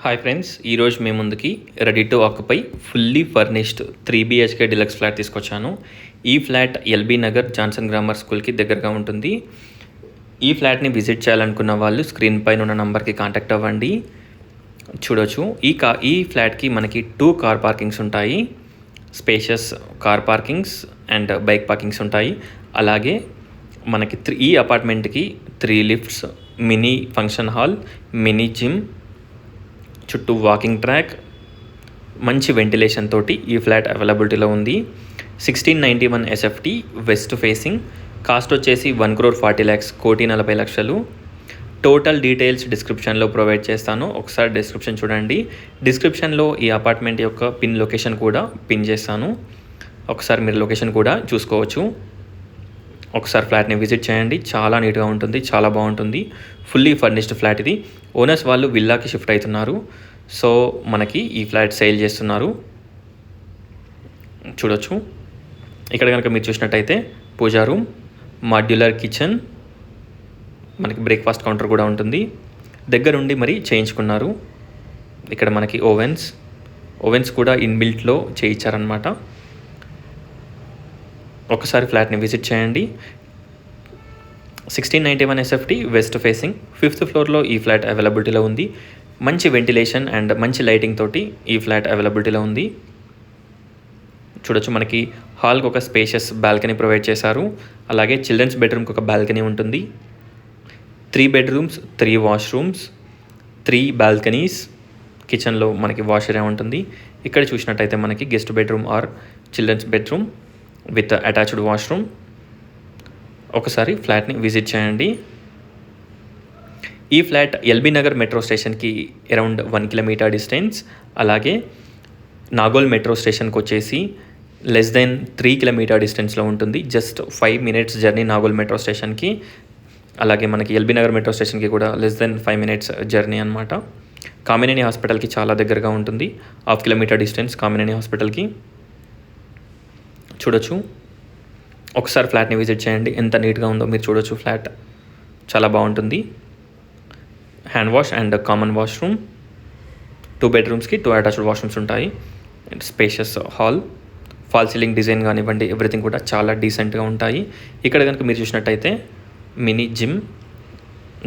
Hi friends, ఈరోజు మీ ముందుకి ready to occupy fully furnished 3 BHK deluxe flat తీసుకొచ్చాను. ఈ flat LB Nagar Johnson grammar స్కూల్కి దగ్గరగా ఉంటుంది. ఈ ఫ్లాట్ని విజిట్ చేయాలనుకున్న వాళ్ళు స్క్రీన్ పైన ఉన్న నంబర్కి కాంటాక్ట్ అవ్వండి. చూడొచ్చు, ఈ ఫ్లాట్కి మనకి 2 కార్ పార్కింగ్స్ ఉంటాయి. Spacious car parkings and bike parkings ఉంటాయి. అలాగే మనకి ఈ అపార్ట్మెంట్కి 3 lifts, mini function hall, mini gym, చుట్టూ వాకింగ్ ట్రాక్, మంచి వెంటిలేషన్ తోటి ఈ ఫ్లాట్ అవైలబిలిటీలో ఉంది. 1691 SFT వెస్ట్ ఫేసింగ్. కాస్ట్ వచ్చేసి 1,40,00,000, 1,40,00,000. టోటల్ డీటెయిల్స్ డిస్క్రిప్షన్లో ప్రొవైడ్ చేస్తాను. ఒకసారి డిస్క్రిప్షన్ చూడండి. డిస్క్రిప్షన్లో ఈ అపార్ట్మెంట్ యొక్క పిన్ లొకేషన్ కూడా పిన్ చేస్తాను. ఒకసారి మీరు లొకేషన్ కూడా చూసుకోవచ్చు. ఒకసారి ఫ్లాట్ని విజిట్ చేయండి. చాలా నీట్గా ఉంటుంది, చాలా బాగుంటుంది. ఫుల్లీ ఫర్నిష్డ్ ఫ్లాట్ ఇది. ఓనర్స్ వాళ్ళు విల్లాకి షిఫ్ట్ అవుతున్నారు. సో మనకి ఈ ఫ్లాట్ సేల్ చేస్తున్నారు. చూడొచ్చు, ఇక్కడ కనుక మీరు చూసినట్టయితే పూజా రూమ్, మాడ్యులర్ కిచెన్, మనకి బ్రేక్ఫాస్ట్ కౌంటర్ కూడా ఉంటుంది. దగ్గరుండి మరి చేయించుకున్నారు. ఇక్కడ మనకి ఓవెన్స్ కూడా ఇన్బిల్ట్లో చేయించారనమాట. ఒకసారి ఫ్లాట్ని విజిట్ చేయండి. 1691 SFT వెస్ట్ ఫేసింగ్, 5th ఫ్లోర్లో ఈ ఫ్లాట్ అవైలబిలిటీలో ఉంది. మంచి వెంటిలేషన్ అండ్ మంచి లైటింగ్ తోటి ఈ ఫ్లాట్ అవైలబిలిటీలో ఉంది. చూడొచ్చు, మనకి హాల్కి ఒక స్పేషియస్ బాల్కనీ ప్రొవైడ్ చేశారు. అలాగే చిల్డ్రన్స్ బెడ్రూమ్కి ఒక బాల్కనీ ఉంటుంది. 3 బెడ్రూమ్స్, 3 వాష్రూమ్స్, 3 బాల్కనీస్. కిచెన్లో మనకి వాష్ ఏరియా ఉంటుంది. ఇక్కడ చూసినట్టయితే మనకి guest bedroom or children's bedroom with attached washroom. ఒకసారి ఫ్లాట్ని విజిట్ చేయండి. ఈ ఫ్లాట్ ఎల్బీ నగర్ మెట్రో స్టేషన్కి అరౌండ్ 1 కిలోమీటర్ డిస్టెన్స్. అలాగే నాగోల్ మెట్రో స్టేషన్కి వచ్చేసి లెస్ దెన్ 3 కిలోమీటర్ డిస్టెన్స్లో ఉంటుంది. Just 5 minutes journey Nagole metro స్టేషన్కి. అలాగే మనకి ఎల్బీ నగర్ మెట్రో స్టేషన్కి కూడా లెస్ దెన్ 5 minutes జర్నీ అనమాట. కామినేని హాస్పిటల్కి చాలా దగ్గరగా ఉంటుంది. 1/2 కిలోమీటర్ డిస్టెన్స్ కామినేని హాస్పిటల్కి. చూడొచ్చు, ఒకసారి ఫ్లాట్ని విజిట్ చేయండి. ఎంత నీట్గా ఉందో మీరు చూడొచ్చు. ఫ్లాట్ చాలా బాగుంటుంది. Hand wash and common washroom, 2 బెడ్రూమ్స్కి 2 అటాచ్డ్ వాష్రూమ్స్ ఉంటాయి. Spacious hall, false ceiling design కానివ్వండి, ఎవ్రీథింగ్ కూడా చాలా డీసెంట్గా ఉంటాయి. ఇక్కడ కనుక మీరు చూసినట్టయితే mini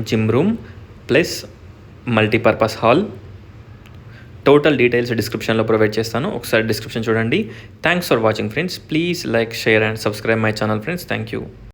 gym room plus multipurpose hall. Total details డిస్క్రిప్షన్లో ప్రొవైడ్ చేస్తాను. ఒకసారి డిస్క్రిప్షన్ చూడండి. Thanks for watching friends. Please like, share and subscribe my channel friends. Thank you.